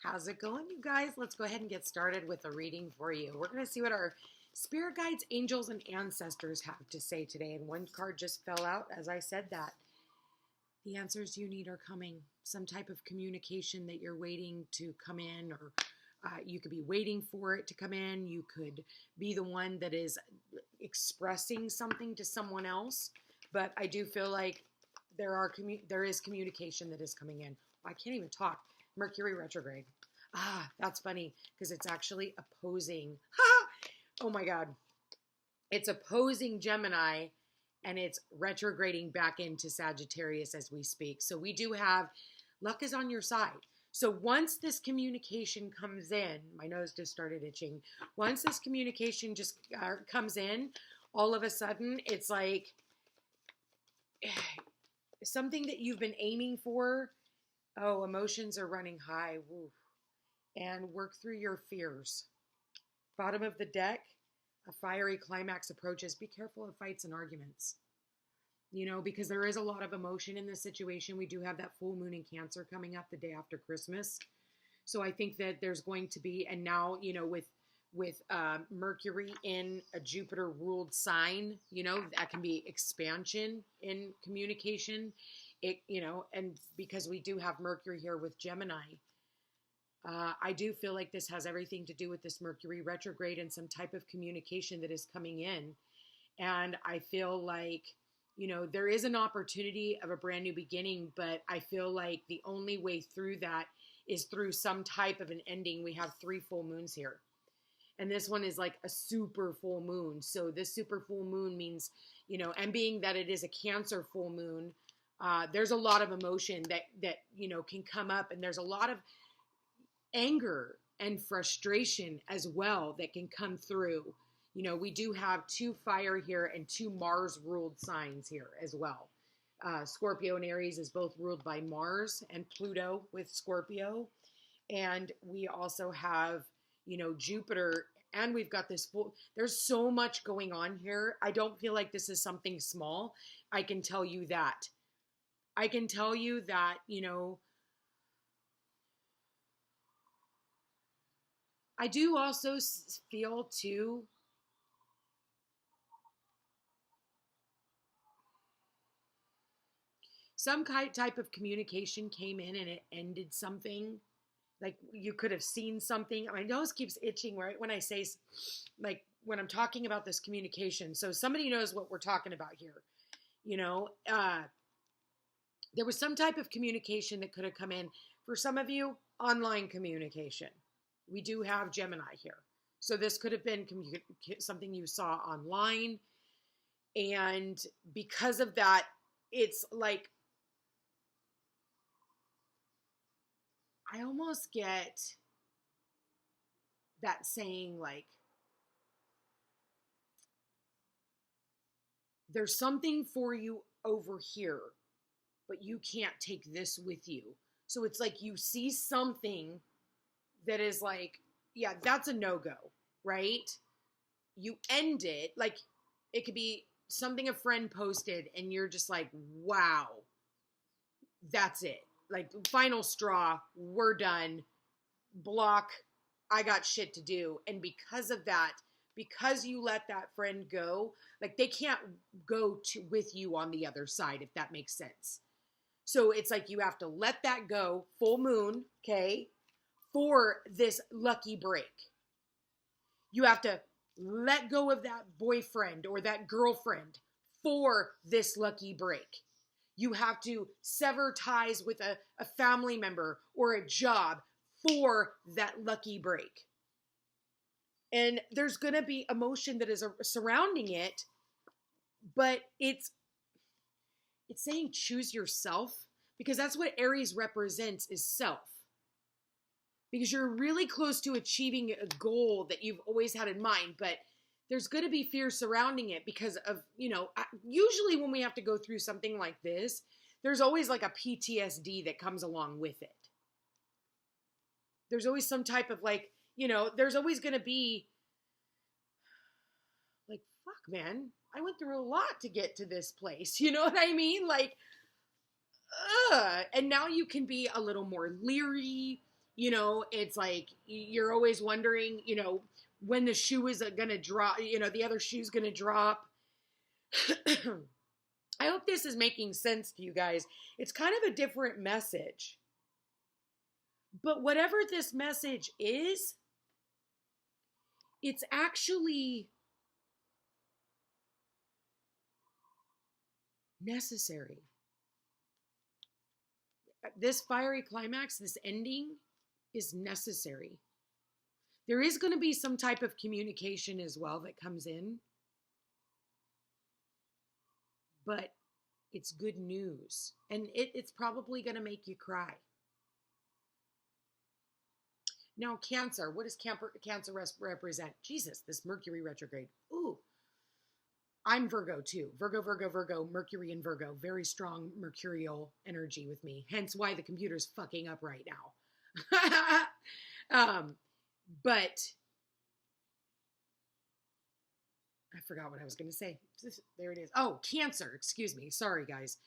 How's it going, you guys? Let's go ahead and get started with a reading for you. We're going to see what our spirit guides, angels, and ancestors have to say today. And one card just fell out as I said that. The answers you need are coming. Some type of communication that you're waiting to come in, or you could be waiting for it to come in. You could be the one that is expressing something to someone else. But I do feel like there is communication that is coming in. I can't even talk. Mercury retrograde. That's funny because it's actually opposing. Oh my God. It's opposing Gemini and it's retrograding back into Sagittarius as we speak. So we do have luck is on your side. So once this communication comes in, my nose just started itching. Once this communication just comes in, all of a sudden it's like something that you've been aiming for. Oh, emotions are running high. Woo. And work through your fears. Bottom of the deck, a fiery climax approaches. Be careful of fights and arguments. Because there is a lot of emotion in this situation. We do have that full moon in Cancer coming up the day after Christmas. So I think that there's going to be, and now, with Mercury in a Jupiter-ruled sign, that can be expansion in communication. And because we do have Mercury here with Gemini, I do feel like this has everything to do with this Mercury retrograde and some type of communication that is coming in. And I feel like, there is an opportunity of a brand new beginning, but I feel like the only way through that is through some type of an ending. We have 3 full moons here. And this one is like a super full moon. So this super full moon means, and being that it is a Cancer full moon, there's a lot of emotion that can come up, and there's a lot of anger and frustration as well that can come through. We do have 2 fire here and 2 Mars ruled signs here as well. Scorpio and Aries is both ruled by Mars, and Pluto with Scorpio. And we also have, Jupiter, and we've got this there's so much going on here. I don't feel like this is something small. I can tell you that. I do also feel too, some type of communication came in and it ended something. Like you could have seen something. My nose keeps itching right when I say, like when I'm talking about this communication. So somebody knows what we're talking about here. There was some type of communication that could have come in. For some of you, online communication. We do have Gemini here. So this could have been something you saw online. And because of that, it's like, I almost get that saying like, there's something for you over here, but you can't take this with you. So it's like you see something that is like, yeah, that's a no-go, right? You end it, like it could be something a friend posted and you're just like, wow, that's it. Like final straw, we're done, block, I got shit to do. And because of that, because you let that friend go, like they can't go with you on the other side, if that makes sense. So it's like you have to let that go, full moon, okay, for this lucky break. You have to let go of that boyfriend or that girlfriend for this lucky break. You have to sever ties with a family member or a job for that lucky break. And there's going to be emotion that is surrounding it, but it's saying choose yourself, because that's what Aries represents, is self. Because you're really close to achieving a goal that you've always had in mind, but there's going to be fear surrounding it because of, usually when we have to go through something like this, there's always like a PTSD that comes along with it. There's always some type of like, there's always going to be like, fuck, man, I went through a lot to get to this place. You know what I mean? Like, and now you can be a little more leery. You know, it's like you're always wondering, you know, when the shoe is going to drop, you know, the other shoe's going to drop. I hope this is making sense to you guys. It's kind of a different message. But whatever this message is, it's actually necessary. This fiery climax, this ending, is necessary. There is going to be some type of communication as well that comes in, but it's good news, and it's probably going to make you cry. Now, Cancer, what does Cancer represent? Jesus, this Mercury retrograde. Ooh, I'm Virgo too. Virgo, Mercury in Virgo. Very strong mercurial energy with me. Hence why the computer's fucking up right now. But I forgot what I was going to say. There it is. Oh, Cancer. Excuse me. Sorry, guys.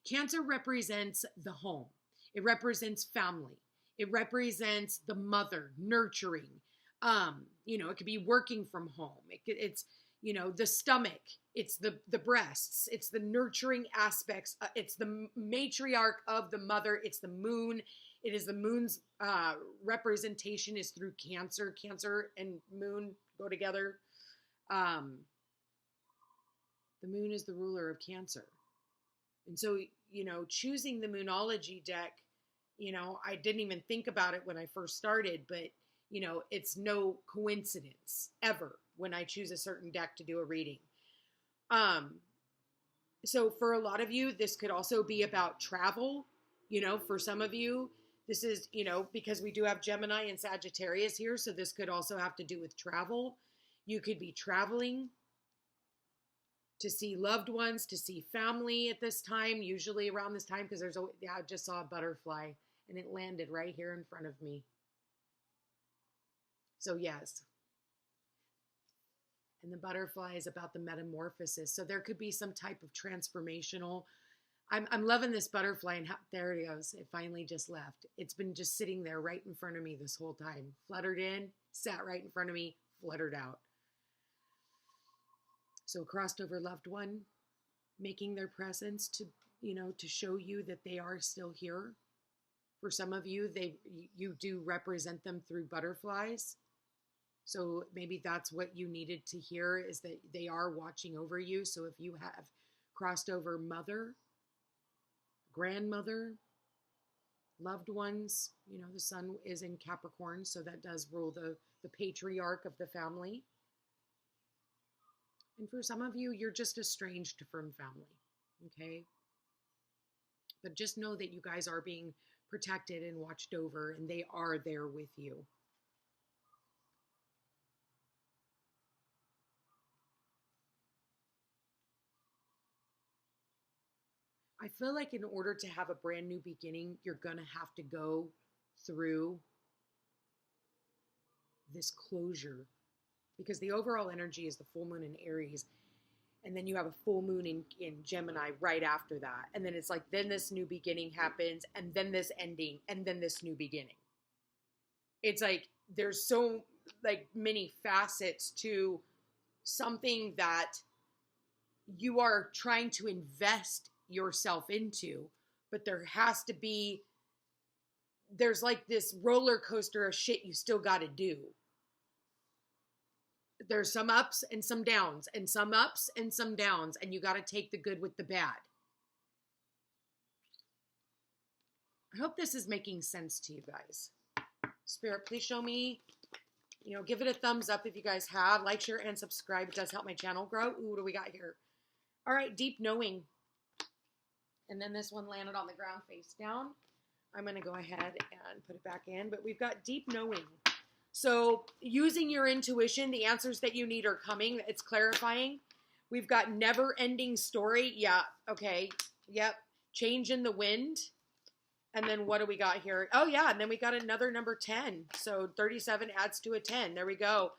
Cancer represents the home. It represents family. It represents the mother, nurturing. You know, it could be working from home. It's, you know, the stomach. It's the breasts. It's the nurturing aspects. It's the matriarch of the mother. It's the moon. It is the moon's representation is through Cancer. Cancer and moon go together. The moon is the ruler of Cancer. And so, you know, choosing the Moonology deck, you know, I didn't even think about it when I first started, but, you know, it's no coincidence ever when I choose a certain deck to do a reading. So for a lot of you, this could also be about travel. You know, for some of you, this is, you know, because we do have Gemini and Sagittarius here, so this could also have to do with travel. You could be traveling to see loved ones, to see family at this time, usually around this time, because I just saw a butterfly and it landed right here in front of me. So yes. And the butterfly is about the metamorphosis. So there could be some type of transformational. I'm loving this butterfly, and there it goes. It finally just left. It's been just sitting there right in front of me this whole time. Fluttered in, sat right in front of me, fluttered out. So crossed over loved one, making their presence to, you know, to show you that they are still here. For some of you, you do represent them through butterflies. So maybe that's what you needed to hear, is that they are watching over you. So if you have crossed over mother, grandmother, loved ones, you know, the sun is in Capricorn, so that does rule the patriarch of the family. And for some of you, you're just estranged from family, okay? But just know that you guys are being protected and watched over, and they are there with you. I feel like in order to have a brand new beginning, you're going to have to go through this closure, because the overall energy is the full moon in Aries. And then you have a full moon in Gemini right after that. And then it's like, then this new beginning happens, and then this ending, and then this new beginning. It's like, there's so like many facets to something that you are trying to invest yourself into, but there's like this roller coaster of shit you still got to do. There's some ups and some downs, and some ups and some downs, and you got to take the good with the bad. I hope this is making sense to you guys. Spirit, please show me, you know, give it a thumbs up if you guys have. Like, share, and subscribe. It does help my channel grow. Ooh, what do we got here? All right, deep knowing. And then this one landed on the ground face down. I'm going to go ahead and put it back in. But we've got deep knowing. So using your intuition, the answers that you need are coming. It's clarifying. We've got never-ending story. Yeah, okay. Yep. Change in the wind. And then what do we got here? Oh, yeah. And then we got another number 10. So 37 adds to a 10. There we go.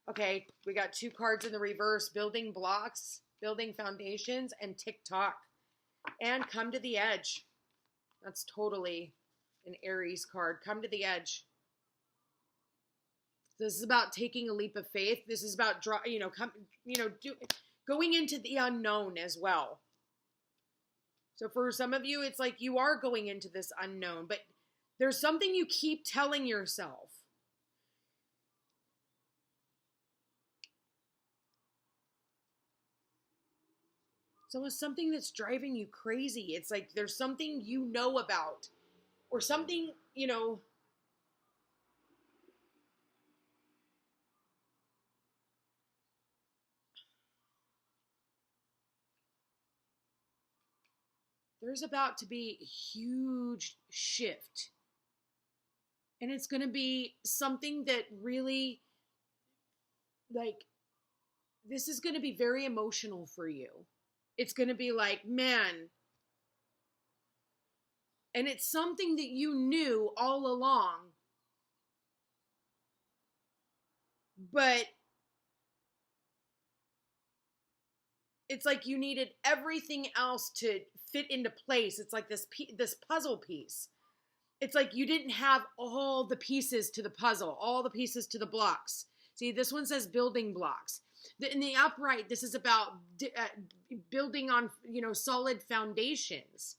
Okay. We got 2 cards in the reverse. Building blocks, building foundations, and TikTok. And come to the edge. That's totally an Aries card. Come to the edge. This is about taking a leap of faith. This is about, going into the unknown as well. So for some of you, it's like you are going into this unknown, but there's something you keep telling yourself. So it's something that's driving you crazy. It's like there's something you know about, or something, there's about to be a huge shift. And it's going to be something that really, like, this is going to be very emotional for you. It's going to be like, man. And it's something that you knew all along. But it's like you needed everything else to fit into place. It's like this puzzle piece. It's like you didn't have all the pieces to the puzzle, all the pieces to the blocks. See, this one says building blocks. In the upright, this is about building on, solid foundations.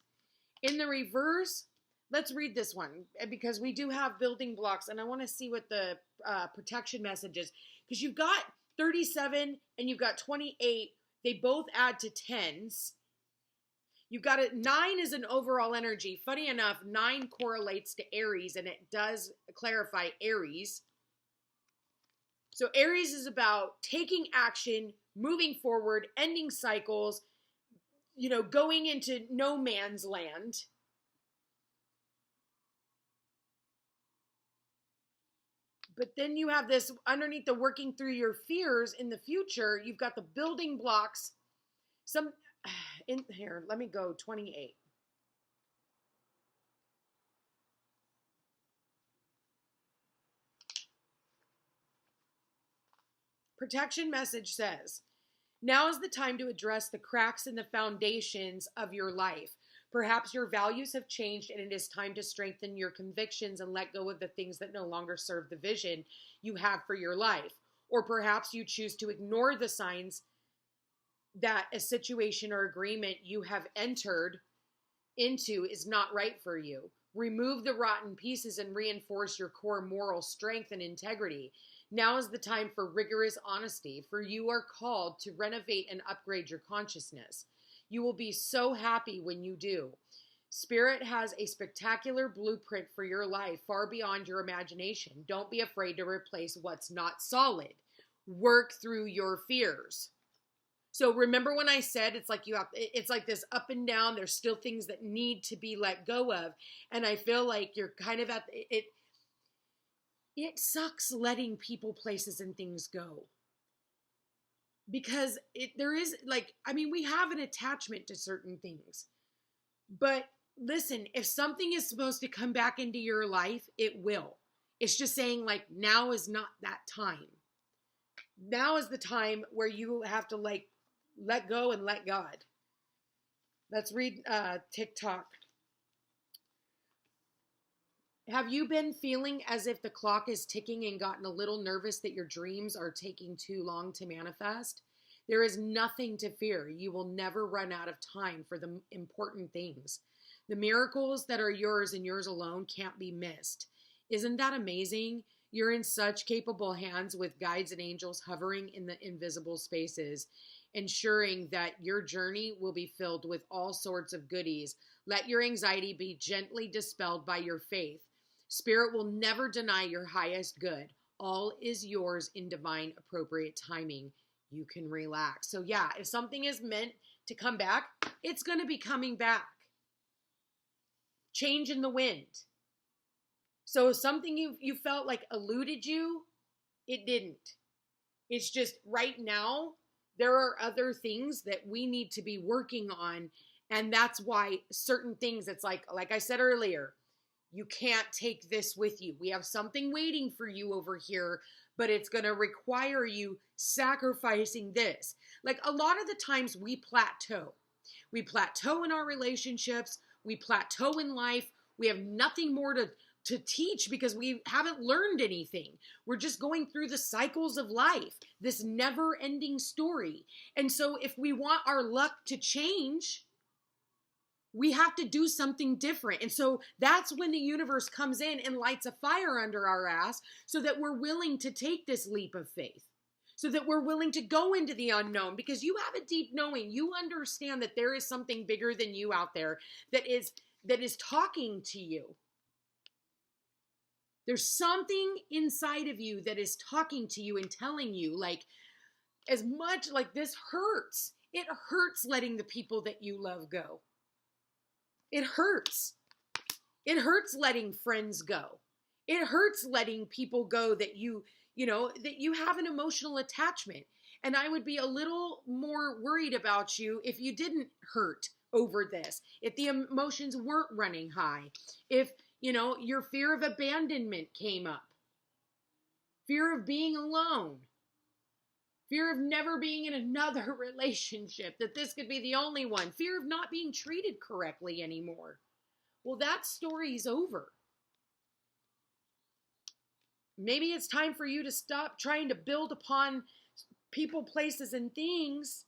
In the reverse, let's read this one because we do have building blocks, and I want to see what the protection message is, because you've got 37 and you've got 28. They both add to tens. You've got 9 is an overall energy. Funny enough, 9 correlates to Aries, and it does clarify Aries. So Aries is about taking action, moving forward, ending cycles, going into no man's land. But then you have this underneath the working through your fears in the future. You've got the building blocks. In here, let me go 28. Protection message says, now is the time to address the cracks in the foundations of your life. Perhaps your values have changed and it is time to strengthen your convictions and let go of the things that no longer serve the vision you have for your life. Or perhaps you choose to ignore the signs that a situation or agreement you have entered into is not right for you. Remove the rotten pieces and reinforce your core moral strength and integrity. Now is the time for rigorous honesty, for you are called to renovate and upgrade your consciousness. You will be so happy when you do. Spirit has a spectacular blueprint for your life, far beyond your imagination. Don't be afraid to replace what's not solid. Work through your fears. So remember when I said it's like this up and down, there's still things that need to be let go of. And I feel like you're kind of at it. It sucks letting people, places, and things go. Because we have an attachment to certain things. But listen, if something is supposed to come back into your life, it will. It's just saying, like, now is not that time. Now is the time where you have to, like, let go and let God. Let's read TikTok. Have you been feeling as if the clock is ticking and gotten a little nervous that your dreams are taking too long to manifest? There is nothing to fear. You will never run out of time for the important things. The miracles that are yours and yours alone can't be missed. Isn't that amazing? You're in such capable hands with guides and angels hovering in the invisible spaces, ensuring that your journey will be filled with all sorts of goodies. Let your anxiety be gently dispelled by your faith. Spirit will never deny your highest good. All is yours in divine appropriate timing. You can relax. So yeah, if something is meant to come back, it's going to be coming back. Change in the wind. So something you felt like eluded you, it didn't. It's just right now, there are other things that we need to be working on. And that's why certain things, it's like I said earlier, you can't take this with you. We have something waiting for you over here, but it's going to require you sacrificing this. Like a lot of the times we plateau. We plateau in our relationships. We plateau in life. We have nothing more to to teach because we haven't learned anything. We're just going through the cycles of life, this never-ending story. And so if we want our luck to change, we have to do something different. And so that's when the universe comes in and lights a fire under our ass so that we're willing to take this leap of faith, so that we're willing to go into the unknown, because you have a deep knowing. You understand that there is something bigger than you out there that is talking to you. There's something inside of you that is talking to you and telling you, like, as much like this hurts. It hurts letting the people that you love go. It hurts. It hurts letting friends go. It hurts letting people go that you have an emotional attachment. And I would be a little more worried about you if you didn't hurt over this, if the emotions weren't running high, if your fear of abandonment came up, fear of being alone, fear of never being in another relationship, that this could be the only one, fear of not being treated correctly anymore. Well, that story's over. Maybe it's time for you to stop trying to build upon people, places, and things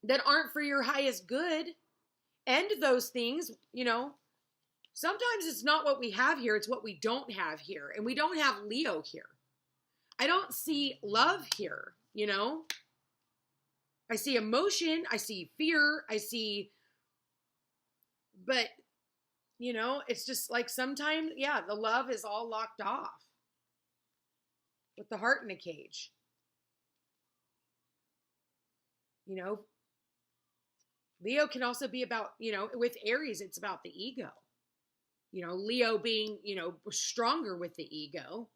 that aren't for your highest good. End those things, Sometimes it's not what we have here, it's what we don't have here. And we don't have Leo here. I don't see love here, I see emotion, I see fear, but, it's just like sometimes, the love is all locked off with the heart in a cage. Leo can also be about, with Aries, it's about the ego. Leo being, stronger with the ego.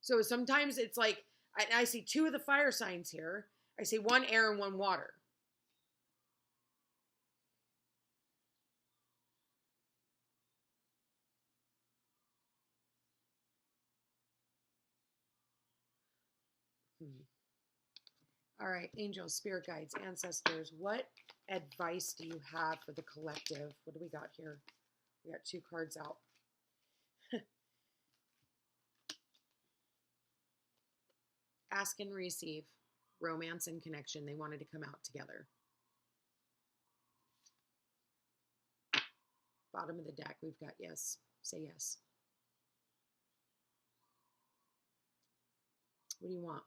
So sometimes it's like, I see two of the fire signs here. I see one air and one water. All right, angels, spirit guides, ancestors, what advice do you have for the collective? What do we got here? We got two cards out. Ask and receive. Romance and connection. They wanted to come out together. Bottom of the deck, we've got yes. Say yes. What do you want?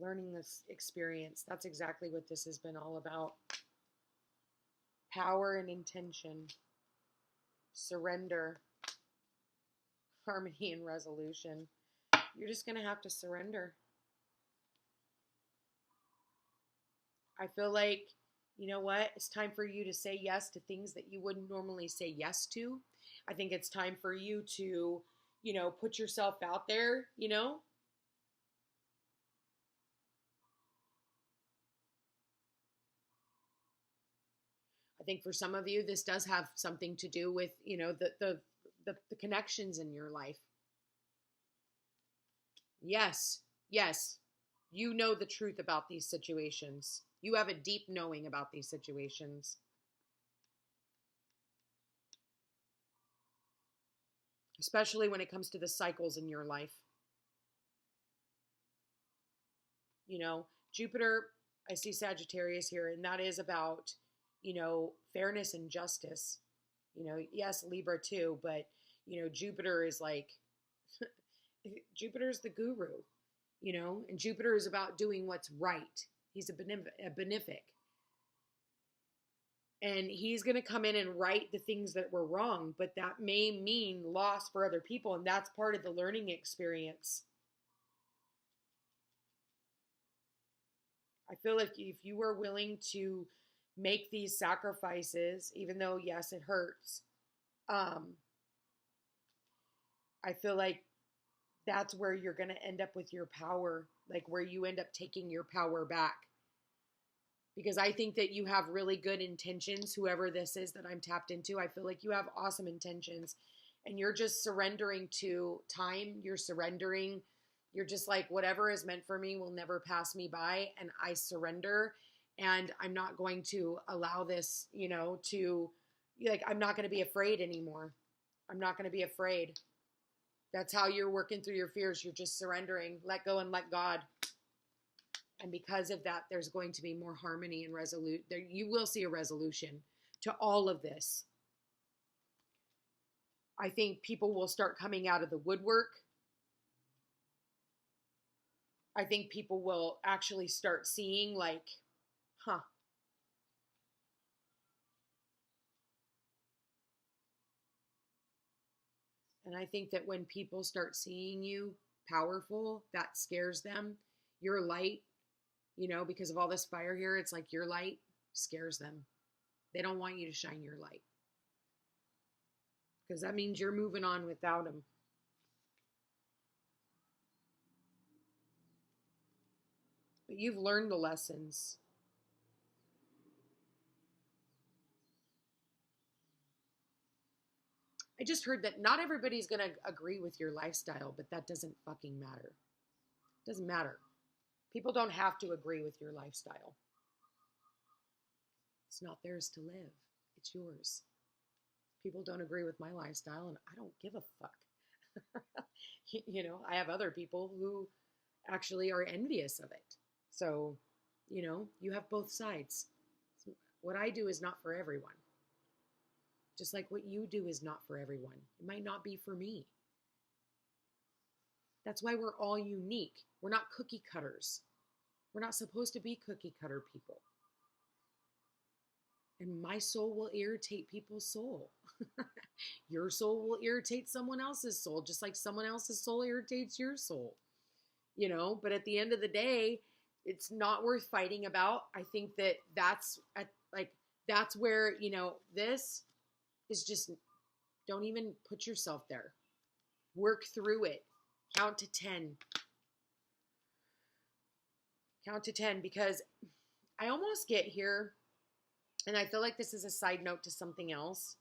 Learning this experience. That's exactly what this has been all about. Power and intention. Surrender. Harmony and resolution. You're just going to have to surrender. I feel like, you know what? It's time for you to say yes to things that you wouldn't normally say yes to. I think it's time for you to, put yourself out there, I think for some of you, this does have something to do with, the connections in your life. Yes, you know the truth about these situations. You have a deep knowing about these situations. Especially when it comes to the cycles in your life. Jupiter, I see Sagittarius here, and that is about, fairness and justice. Yes, Libra too, but, Jupiter is like, Jupiter's the guru, and Jupiter is about doing what's right. He's a benefic. And he's going to come in and right the things that were wrong, but that may mean loss for other people, and that's part of the learning experience. I feel like if you are willing to make these sacrifices, even though, yes, it hurts, I feel like that's where you're going to end up with your power, like where you end up taking your power back. Because I think that you have really good intentions, whoever this is that I'm tapped into. I feel like you have awesome intentions, and you're just surrendering to time. You're surrendering. You're just like, whatever is meant for me will never pass me by, and I surrender. And I'm not going to allow this, you know, to, like, I'm not going to be afraid anymore. I'm not going to be afraid. That's how you're working through your fears. You're just surrendering, let go and let God. And because of that, there's going to be more harmony and you will see a resolution to all of this. I think people will start coming out of the woodwork. I think people will actually start seeing like, huh. And I think that when people start seeing you powerful, that scares them. Your light, you know, because of all this fire here, it's like your light scares them. They don't want you to shine your light. Because that means you're moving on without them. But you've learned the lessons. I just heard that not everybody's going to agree with your lifestyle, but that doesn't fucking matter. It doesn't matter. People don't have to agree with your lifestyle. It's not theirs to live. It's yours. People don't agree with my lifestyle, and I don't give a fuck. You know, I have other people who actually are envious of it. So, you know, you have both sides. What I do is not for everyone. Just like what you do is not for everyone. It might not be for me. That's why we're all unique. We're not cookie cutters. We're not supposed to be cookie cutter people. And my soul will irritate people's soul. Your soul will irritate someone else's soul, just like someone else's soul irritates your soul. You know, but at the end of the day, it's not worth fighting about. I think that that's where, you know, this is just, don't even put yourself there. Work through it. Count to 10. Count to 10, because I almost get here, and I feel like this is a side note to something else.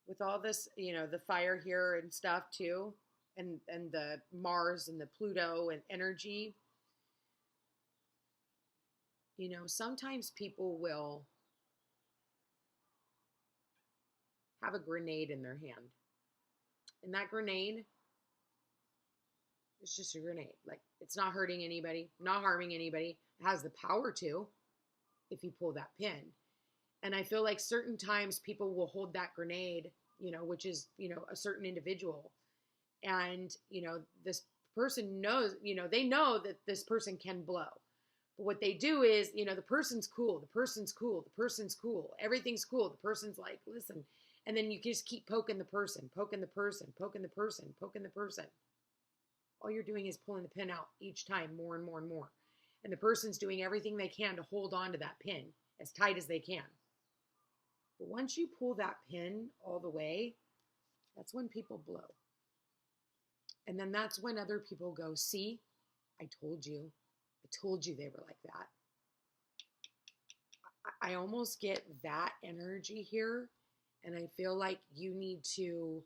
With all this, you know, the fire here and stuff too, and the Mars and the Pluto and energy, you know, sometimes people will have a grenade in their hand. And that grenade is just a grenade. Like, it's not hurting anybody, not harming anybody. It has the power to, if you pull that pin. And I feel like certain times people will hold that grenade, you know, which is, you know, a certain individual. And, you know, this person knows, you know, they know that this person can blow. But what they do is, you know, the person's cool. The person's cool. The person's cool. Everything's cool. The person's like, listen. And then you just keep poking the person, poking the person, poking the person, poking the person. All you're doing is pulling the pin out each time more and more and more. And the person's doing everything they can to hold on to that pin as tight as they can. But once you pull that pin all the way, that's when people blow. And then that's when other people go, see, I told you. I told you they were like that. I almost get that energy here. And I feel like you need to,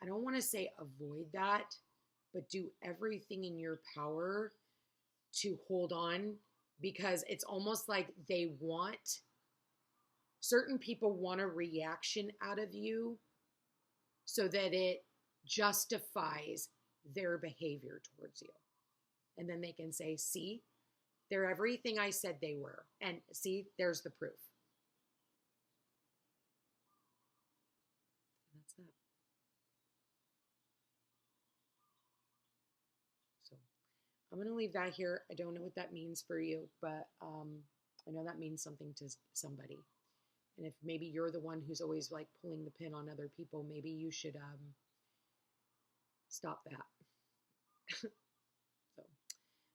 I don't want to say avoid that, but do everything in your power to hold on, because it's almost like certain people want a reaction out of you so that it justifies their behavior towards you. And then they can say, see, they're everything I said they were. And see, there's the proof. And that's that. So I'm going to leave that here. I don't know what that means for you, but I know that means something to somebody. And if maybe you're the one who's always like pulling the pin on other people, maybe you should stop that. So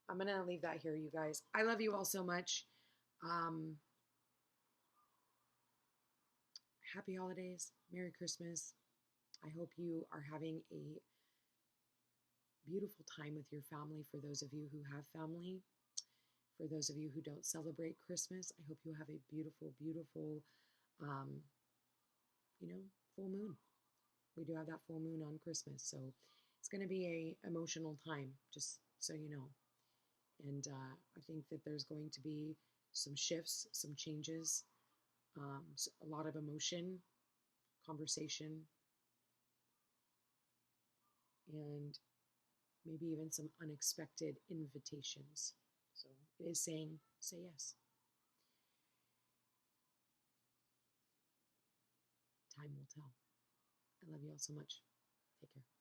I'm going to leave that here, you guys. I love you all so much. Happy holidays. Merry Christmas. I hope you are having a beautiful time with your family. For those of you who have family, for those of you who don't celebrate Christmas, I hope you have a beautiful, beautiful, you know, full moon. We do have that full moon on Christmas, so it's going to be a emotional time, just so you know. And I think that there's going to be some shifts, some changes, a lot of emotion, conversation, and maybe even some unexpected invitations. So it is saying, say yes. Time will tell. I love you all so much. Take care.